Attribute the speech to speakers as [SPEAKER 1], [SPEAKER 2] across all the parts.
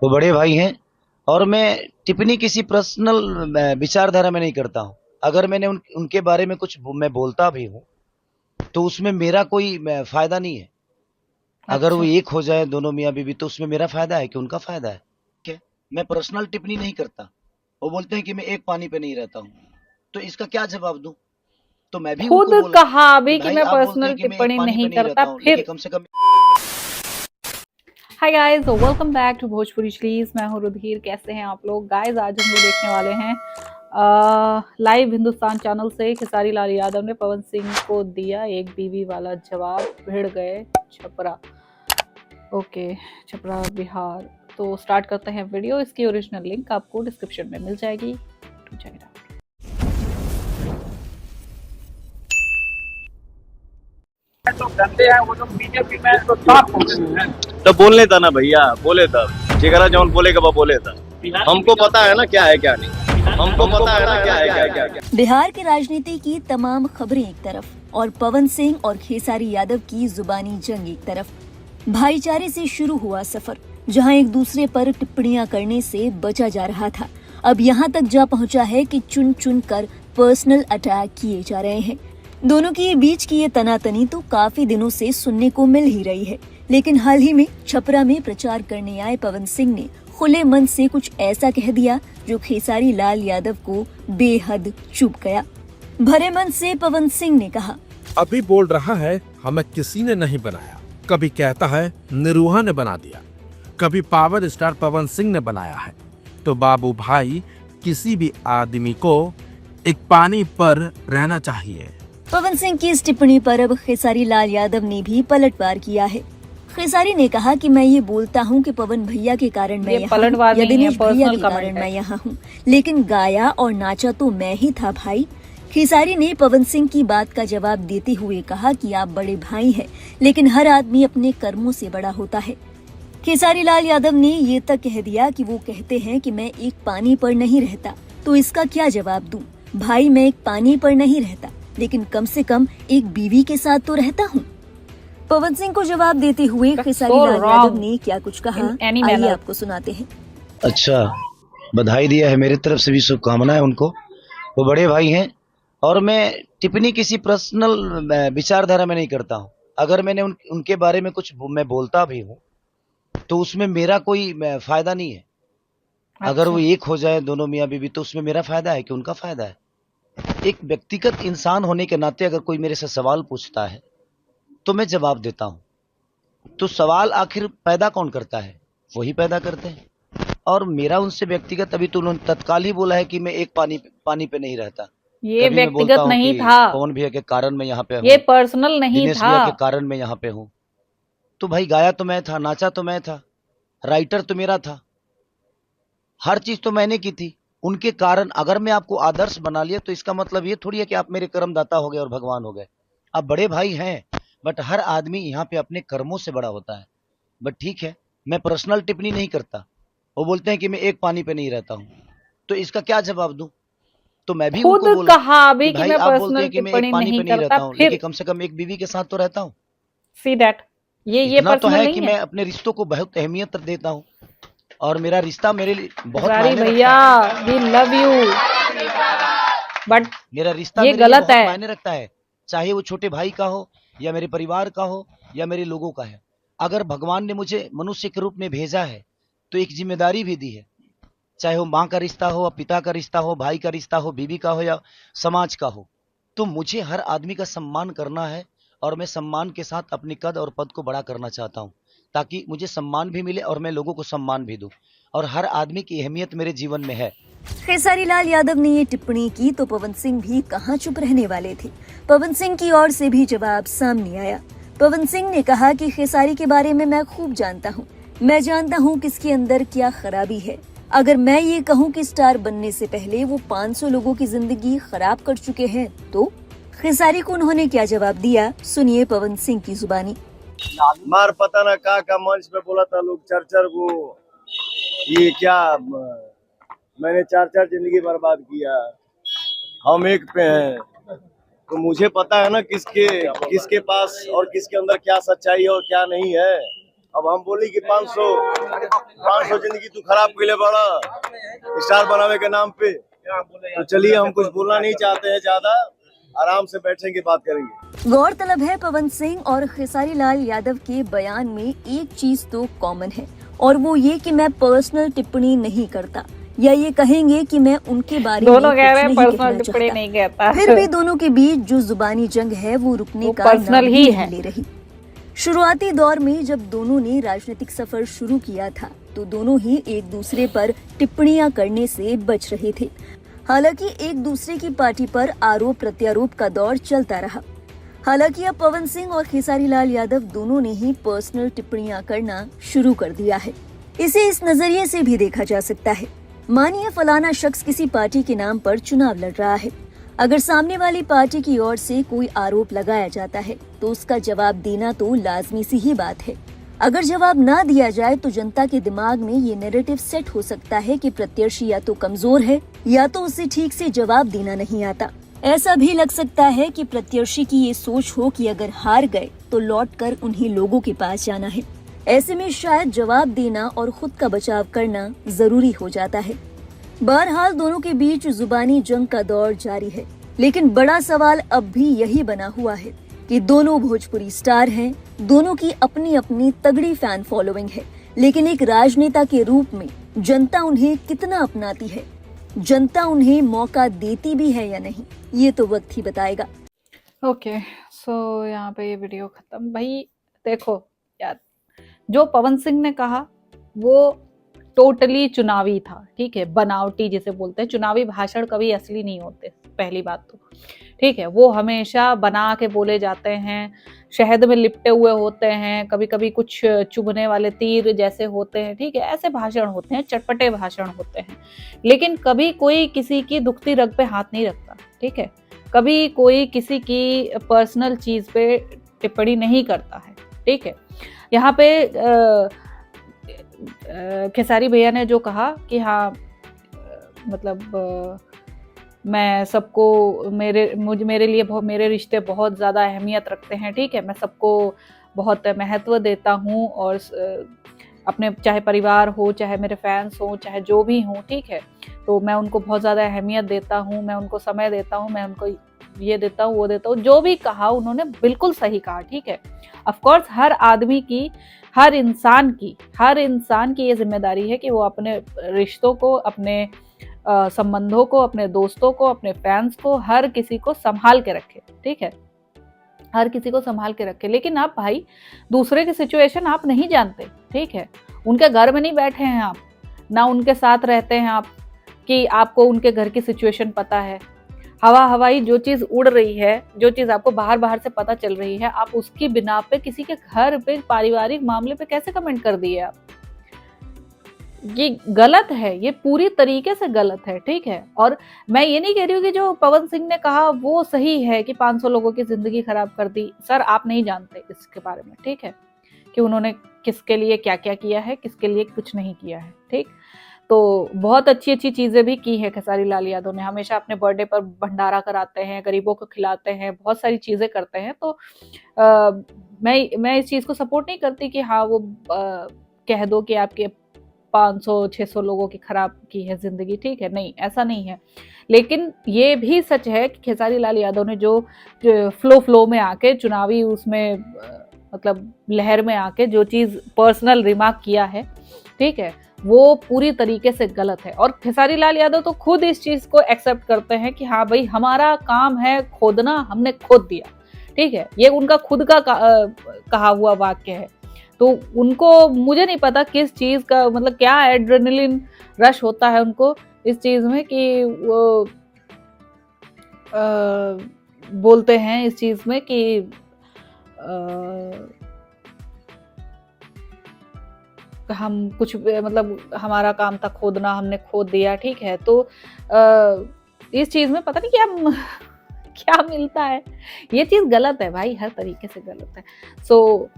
[SPEAKER 1] वो बड़े भाई हैं। और मैं टिप्पणी किसी पर्सनल विचारधारा में नहीं करता हूँ। अगर मैंने उनके बारे में कुछ मैं बोलता भी हूँ तो उसमें मेरा कोई फायदा नहीं है। अगर वो
[SPEAKER 2] अच्छा।
[SPEAKER 1] एक हो जाए दोनों मियाँ बीवी तो उसमें मेरा फायदा है कि उनका फायदा है। ठीक है, मैं पर्सनल टिप्पणी नहीं करता। वो बोलते हैं कि मैं एक पानी पे नहीं रहता हूँ, तो इसका क्या जवाब दूं? तो मैं भी
[SPEAKER 2] खुद
[SPEAKER 1] उनको बोला
[SPEAKER 2] कहा
[SPEAKER 1] कि
[SPEAKER 2] अभी कि
[SPEAKER 1] भाई
[SPEAKER 2] मैं
[SPEAKER 1] आप बोलते
[SPEAKER 2] पर्सनल
[SPEAKER 1] हैं कि मैं एक
[SPEAKER 2] टिप्पणी
[SPEAKER 1] पानी पे
[SPEAKER 2] नहीं
[SPEAKER 1] नहीं
[SPEAKER 2] करता
[SPEAKER 1] रहता हूँ, लेकिन
[SPEAKER 2] फिर।
[SPEAKER 1] कम से कम।
[SPEAKER 2] Hi guys, welcome back to Bhojpuri चीज। मैं हूँ रुधिर। कैसे हैं आप लोग गाइस? आज हम लोग देखने वाले हैं लाइव हिंदुस्तान चैनल से खेसारी लाल यादव ने पवन सिंह को दिया एक बीवी वाला जवाब। भिड़ गए छपरा। ओके, छपरा बिहार। तो स्टार्ट करते हैं वीडियो। इसकी ओरिजिनल लिंक आपको डिस्क्रिप्शन में मिल जाएगी। तो चेक इट आउट।
[SPEAKER 3] तो गंदे हैं वो लोग, बीजेपी में तो साफ हो गए हैं। तो बोलने था ना भैया, बोले था जेकरा जौन बोले के बा बोले था। हमको पता है ना क्या है क्या नहीं, हमको पता है ना क्या है क्या।
[SPEAKER 4] बिहार की राजनीति की तमाम खबरें एक तरफ और पवन सिंह और खेसारी यादव की जुबानी जंग एक तरफ। भाईचारे से शुरू हुआ सफर, जहां एक दूसरे पर टिप्पणियां करने से बचा जा रहा था, अब यहां तक जा पहुंचा है कि चुन चुन कर पर्सनल अटैक किए जा रहे हैं। दोनों के बीच की ये तनातनी तो काफी दिनों से सुनने को मिल ही रही है, लेकिन हाल ही में छपरा में प्रचार करने आए पवन सिंह ने खुले मन से कुछ ऐसा कह दिया जो खेसारी लाल यादव को बेहद चुभ गया। भरे मन से पवन सिंह ने कहा,
[SPEAKER 5] अभी बोल रहा है हमें किसी ने नहीं बनाया, कभी कहता है निरूहा ने बना दिया, कभी पावर स्टार पवन सिंह ने बनाया है। तो बाबू भाई, किसी भी आदमी को एक पानी पर रहना चाहिए।
[SPEAKER 4] पवन सिंह की इस टिप्पणी पर अब खेसारी लाल यादव ने भी पलटवार किया है। खेसारी ने कहा कि मैं ये बोलता हूँ कि पवन भैया के कारण मैं यहाँ हूँ या दिनेश भैया के कारण मैं यहाँ हूँ, लेकिन गाया और नाचा तो मैं ही था भाई। खेसारी ने पवन सिंह की बात का जवाब देते हुए कहा कि आप बड़े भाई हैं, लेकिन हर आदमी अपने कर्मों से बड़ा होता है। खेसारी लाल यादव ने ये तक कह दिया कि वो कहते हैं कि मैं एक पानी पर नहीं रहता, तो इसका क्या जवाब दूं? भाई, मैं एक पानी पर नहीं रहता, लेकिन कम से कम एक बीवी के साथ तो रहता हूँ। पवन सिंह को जवाब देते हुए खेसारी लाल यादव ने क्या कुछ कहा, आइए आपको सुनाते हैं।
[SPEAKER 1] अच्छा, बधाई दिया है, मेरी तरफ से भी शुभकामनाएं उनको। वो बड़े भाई हैं। और मैं टिप्पणी किसी पर्सनल विचारधारा में नहीं करता हूँ। अगर मैंने उनके बारे में कुछ मैं बोलता भी हूँ तो उसमें मेरा कोई फायदा नहीं है। अगर वो एक हो जाए दोनों मियाँ बीवी तो उसमें मेरा फायदा है कि उनका फायदा है। एक व्यक्तिगत इंसान होने के नाते अगर कोई मेरे से सवाल पूछता है तो मैं जवाब देता हूं। तो सवाल आखिर पैदा कौन करता है? वही पैदा करते हैं। और मेरा उनसे व्यक्तिगत, अभी तो उन्होंने तत्काल ही बोला है कि मैं एक पानी पे नहीं रहता।
[SPEAKER 2] ये
[SPEAKER 1] कभी मैं बोलता
[SPEAKER 2] व्यक्तिगत
[SPEAKER 1] हूँ
[SPEAKER 2] नहीं
[SPEAKER 1] कि
[SPEAKER 2] था,
[SPEAKER 1] पवन भैया के कारण मैं यहाँ पे हूँ,
[SPEAKER 2] ये पर्सनल नहीं
[SPEAKER 1] दिनेश
[SPEAKER 2] था।
[SPEAKER 1] भैया के कारण मैं यहाँ पे हूँ। तो भाई, गाया तो मैं था, नाचा तो मैं था, राइटर तो मेरा था, हर चीज तो मैंने की थी। उनके कारण अगर मैं आपको आदर्श बना लिया तो इसका मतलब ये थोड़ी है कि आप मेरे कर्मदाता हो गए और भगवान हो गए। आप बड़े भाई हैं, बट हर आदमी यहाँ पे अपने कर्मों से बड़ा होता है। बट ठीक है, मैं पर्सनल टिप्पणी नहीं करता। वो बोलते हैं कि मैं एक पानी पे नहीं रहता हूँ, तो इसका क्या जवाब दूं? तो मैं भी
[SPEAKER 2] खुद
[SPEAKER 1] उनको बोला
[SPEAKER 2] कहा
[SPEAKER 1] कि
[SPEAKER 2] अभी कि
[SPEAKER 1] भाई
[SPEAKER 2] मैं
[SPEAKER 1] आप बोलते
[SPEAKER 2] पर्सनल
[SPEAKER 1] हैं कि मैं एक
[SPEAKER 2] टिप्पणी
[SPEAKER 1] पानी
[SPEAKER 2] नहीं
[SPEAKER 1] पे नहीं
[SPEAKER 2] करता
[SPEAKER 1] रहता हूँ, लेकिन
[SPEAKER 2] फिर।
[SPEAKER 1] कम से कम एक बीवी के साथ तो रहता हूँ।
[SPEAKER 2] सी दैट, ये
[SPEAKER 1] इतना तो
[SPEAKER 2] पर्सनल
[SPEAKER 1] है कि
[SPEAKER 2] नहीं है।
[SPEAKER 1] मैं अपने रिश्तों को बहुत अहमियत देता हूँ और मेरा रिश्ता मेरे लिए बहुत
[SPEAKER 2] खेसारी
[SPEAKER 1] मायने रखता
[SPEAKER 2] भैया,
[SPEAKER 1] है।
[SPEAKER 2] वी लव यू, बट
[SPEAKER 1] मेरा रिश्ता
[SPEAKER 2] ये
[SPEAKER 1] मेरे लिए
[SPEAKER 2] गलत
[SPEAKER 1] बहुत
[SPEAKER 2] है।
[SPEAKER 1] मायने रखता है, चाहे वो छोटे भाई का हो या मेरे परिवार का हो या मेरे लोगों का है। अगर भगवान ने मुझे मनुष्य के रूप में भेजा है तो एक जिम्मेदारी भी दी है, चाहे वो माँ का रिश्ता हो, पिता का रिश्ता हो, भाई का रिश्ता हो, बीवी का हो या समाज का हो। तो मुझे हर आदमी का सम्मान करना है और मैं सम्मान के साथ अपनी कद और पद को बड़ा करना चाहता हूँ, ताकि मुझे सम्मान भी मिले और मैं लोगों को सम्मान भी दूं। और हर आदमी की अहमियत मेरे जीवन में है।
[SPEAKER 4] खेसारी लाल यादव ने ये टिप्पणी की तो पवन सिंह भी कहां चुप रहने वाले थे। पवन सिंह की ओर से भी जवाब सामने आया। पवन सिंह ने कहा कि खेसारी के बारे में मैं खूब जानता हूं। मैं जानता हूं किसके अंदर क्या खराबी है। अगर मैं ये कहूं कि स्टार बनने से पहले वो 500 लोगों की जिंदगी खराब कर चुके हैं, तो खेसारी को उन्होंने क्या जवाब दिया, सुनिए पवन सिंह की जुबानी।
[SPEAKER 3] मार पता ना का मंच पे बोला था लोग चर्चर को, ये क्या मैंने चार जिंदगी बर्बाद किया, हम एक पे हैं। तो मुझे पता है ना किसके किसके पास और किसके अंदर क्या सच्चाई है और क्या नहीं है। अब हम बोली कि 500 जिंदगी तू खराब के लिए बड़ा स्टार बनावे के नाम पे, तो चलिए हम कुछ बोलना नहीं चाहते हैं ज्यादा, आराम से बैठेंगे बात करेंगे।
[SPEAKER 4] गौरतलब है पवन सिंह और खेसारी लाल यादव के बयान में एक चीज तो कॉमन है और वो ये कि मैं पर्सनल टिप्पणी नहीं करता, या ये कहेंगे कि मैं उनके बारे में
[SPEAKER 2] दोनों कह रहे हैं
[SPEAKER 4] पर्सनल
[SPEAKER 2] टिप्पणी नहीं कहता।
[SPEAKER 4] फिर भी दोनों के बीच जो जुबानी जंग है वो रुकने का
[SPEAKER 2] पर्सनल
[SPEAKER 4] नाम
[SPEAKER 2] ही
[SPEAKER 4] नहीं
[SPEAKER 2] है।
[SPEAKER 4] ले रही। शुरुआती दौर में जब दोनों ने राजनीतिक सफर शुरू किया था तो दोनों ही एक दूसरे पर टिप्पणियां करने से बच रहे थे। हालांकि एक दूसरे की पार्टी पर आरोप प्रत्यारोप का दौर चलता रहा। हालांकि अब पवन सिंह और खेसारी लाल यादव दोनों ने ही पर्सनल टिप्पणियां करना शुरू कर दिया है। इसे इस नजरिए से भी देखा जा सकता है, मानिए फलाना शख्स किसी पार्टी के नाम पर चुनाव लड़ रहा है। अगर सामने वाली पार्टी की ओर से कोई आरोप लगाया जाता है तो उसका जवाब देना तो लाजमी सी ही बात है। अगर जवाब ना दिया जाए तो जनता के दिमाग में ये नैरेटिव सेट हो सकता है कि प्रत्याशी या तो कमजोर है या तो उसे ठीक से जवाब देना नहीं आता। ऐसा भी लग सकता है कि प्रत्याशी की ये सोच हो कि अगर हार गए तो लौटकर उन्हीं लोगों के पास जाना है। ऐसे में शायद जवाब देना और खुद का बचाव करना जरूरी हो जाता है। बहरहाल दोनों के बीच जुबानी जंग का दौर जारी है, लेकिन बड़ा सवाल अब भी यही बना हुआ है कि दोनों भोजपुरी स्टार हैं, दोनों की अपनी अपनी तगड़ी फैन फॉलोइंग है, लेकिन एक राजनेता के रूप में जनता उन्हें कितना अपनाती है, जनता उन्हें मौका देती भी है या नहीं, ये तो वक्त ही बताएगा।
[SPEAKER 2] ओके, सो यहाँ पे ये वीडियो खत्म। भाई देखो यार, जो पवन सिंह ने कहा वो टोटली चुनावी था, ठीक है, बनावटी जिसे बोलते हैं। चुनावी भाषण कभी असली नहीं होते, पहली बात तो, ठीक है। वो हमेशा बना के बोले जाते हैं, शहद में लिपटे हुए होते हैं, कभी कभी कुछ चुभने वाले तीर जैसे होते हैं, ठीक है। ऐसे भाषण होते हैं, चटपटे भाषण होते हैं, लेकिन कभी कोई किसी की दुखती रग पे हाथ नहीं रखता, ठीक है। कभी कोई किसी की पर्सनल चीज पे टिप्पणी नहीं करता है, ठीक है। यहाँ पे खेसारी भैया ने जो कहा कि हाँ मतलब मैं सबको मेरे लिए मेरे रिश्ते बहुत ज़्यादा अहमियत रखते हैं, ठीक है। मैं सबको बहुत महत्व देता हूँ और अपने चाहे परिवार हो, चाहे मेरे फैंस हो, चाहे जो भी हों, ठीक है, तो मैं उनको बहुत ज़्यादा अहमियत देता हूँ, मैं उनको समय देता हूँ, मैं उनको ये देता हूँ, वो देता हूँ। जो भी कहा उन्होंने बिल्कुल सही कहा, ठीक है। ऑफ कोर्स हर आदमी की, हर इंसान की ये जिम्मेदारी है कि वो अपने रिश्तों को, अपने संबंधों को, अपने दोस्तों को, अपने फैंस को, हर किसी को संभाल के रखे, ठीक है, हर किसी को संभाल के रखे। लेकिन आप भाई दूसरे की सिचुएशन आप नहीं जानते, ठीक है। उनके घर में नहीं बैठे हैं आप, ना उनके साथ रहते हैं आप कि आपको उनके घर की सिचुएशन पता है। हवाई जो चीज उड़ रही है, जो चीज आपको बाहर से पता चल रही है, आप उसकी बिना पे किसी के घर पे, पारिवारिक मामले पे कैसे कमेंट कर दिए आप? ये गलत है, ये पूरी तरीके से गलत है, ठीक है। और मैं ये नहीं कह रही हूँ कि जो पवन सिंह ने कहा वो सही है कि 500 लोगों की जिंदगी खराब कर दी। सर आप नहीं जानते इसके बारे में, ठीक है, कि उन्होंने किसके लिए क्या क्या किया है, किसके लिए कुछ नहीं किया है, ठीक। तो बहुत अच्छी चीजें भी की है खेसारी लाल यादव ने। हमेशा अपने बर्थडे पर भंडारा कराते हैं, गरीबों को खिलाते हैं, बहुत सारी चीजें करते हैं। तो मैं इस चीज को सपोर्ट नहीं करती कि हाँ वो कह दो कि आपके 500-600 लोगों की खराब की है जिंदगी, ठीक है, नहीं, ऐसा नहीं है। लेकिन ये भी सच है कि खेसारी लाल यादव ने जो फ्लो में आके चुनावी उसमें मतलब लहर में आके जो चीज पर्सनल रिमार्क किया है, ठीक है, वो पूरी तरीके से गलत है। और खेसारी लाल यादव तो खुद इस चीज को एक्सेप्ट करते हैं कि हाँ भाई हमारा काम है खोदना, हमने खोद दिया, ठीक है। ये उनका खुद का कहा हुआ वाक्य है। तो उनको, मुझे नहीं पता किस चीज का मतलब क्या एड्रेनलिन रश होता है उनको इस चीज में कि वो बोलते हैं इस चीज में कि हम कुछ मतलब हमारा काम था खोदना, हमने खोद दिया, ठीक है। तो इस चीज में पता नहीं क्या मिलता है। ये चीज गलत है भाई, हर तरीके से गलत है। सो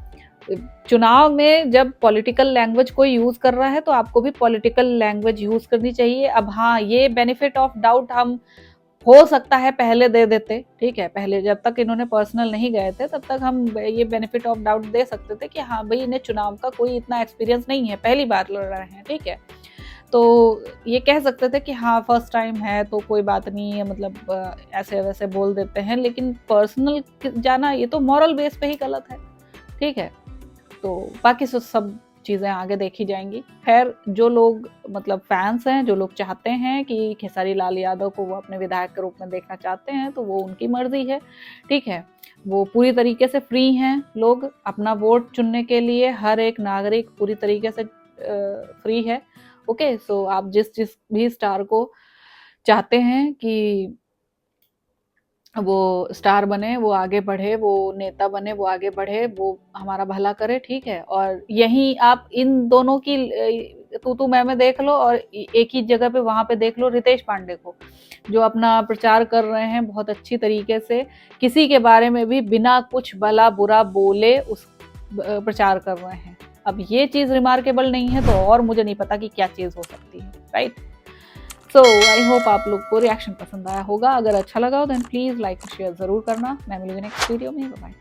[SPEAKER 2] चुनाव में जब पॉलिटिकल लैंग्वेज कोई यूज कर रहा है तो आपको भी पॉलिटिकल लैंग्वेज यूज करनी चाहिए। अब हाँ, ये बेनिफिट ऑफ डाउट हम हो सकता है पहले दे देते, ठीक है, पहले जब तक इन्होंने पर्सनल नहीं गए थे तब तक हम ये बेनिफिट ऑफ डाउट दे सकते थे कि हाँ भाई इन्हें चुनाव का कोई इतना एक्सपीरियंस नहीं है, पहली बार लड़ रहे हैं, ठीक है, तो ये कह सकते थे कि हाँ फर्स्ट टाइम है तो कोई बात नहीं है, मतलब ऐसे वैसे बोल देते हैं, लेकिन पर्सनल जाना ये तो मॉरल बेस पे ही गलत है, ठीक है। तो बाकी सब चीज़ें आगे देखी जाएंगी। खैर जो लोग मतलब फैंस हैं, जो लोग चाहते हैं कि खेसारी लाल यादव को वो अपने विधायक के रूप में देखना चाहते हैं तो वो उनकी मर्जी है, ठीक है, वो पूरी तरीके से फ्री हैं, लोग अपना वोट चुनने के लिए हर एक नागरिक पूरी तरीके से फ्री है। ओके, सो आप जिस भी स्टार को चाहते हैं कि वो स्टार बने, वो आगे बढ़े, वो नेता बने, वो आगे बढ़े, वो हमारा भला करे, ठीक है। और यहीं आप इन दोनों की तू मैं देख लो और एक ही जगह पे वहां पे देख लो रितेश पांडे को, जो अपना प्रचार कर रहे हैं बहुत अच्छी तरीके से, किसी के बारे में भी बिना कुछ भला बुरा बोले उस प्रचार कर रहे हैं। अब ये चीज रिमार्केबल नहीं है तो और मुझे नहीं पता कि क्या चीज हो सकती है, राइट। सो आई होप आप लोग को रिएक्शन पसंद आया होगा। अगर अच्छा लगा हो देन प्लीज लाइक शेयर जरूर करना। मैं मिलूंगी नेक्स्ट वीडियो में। बाय।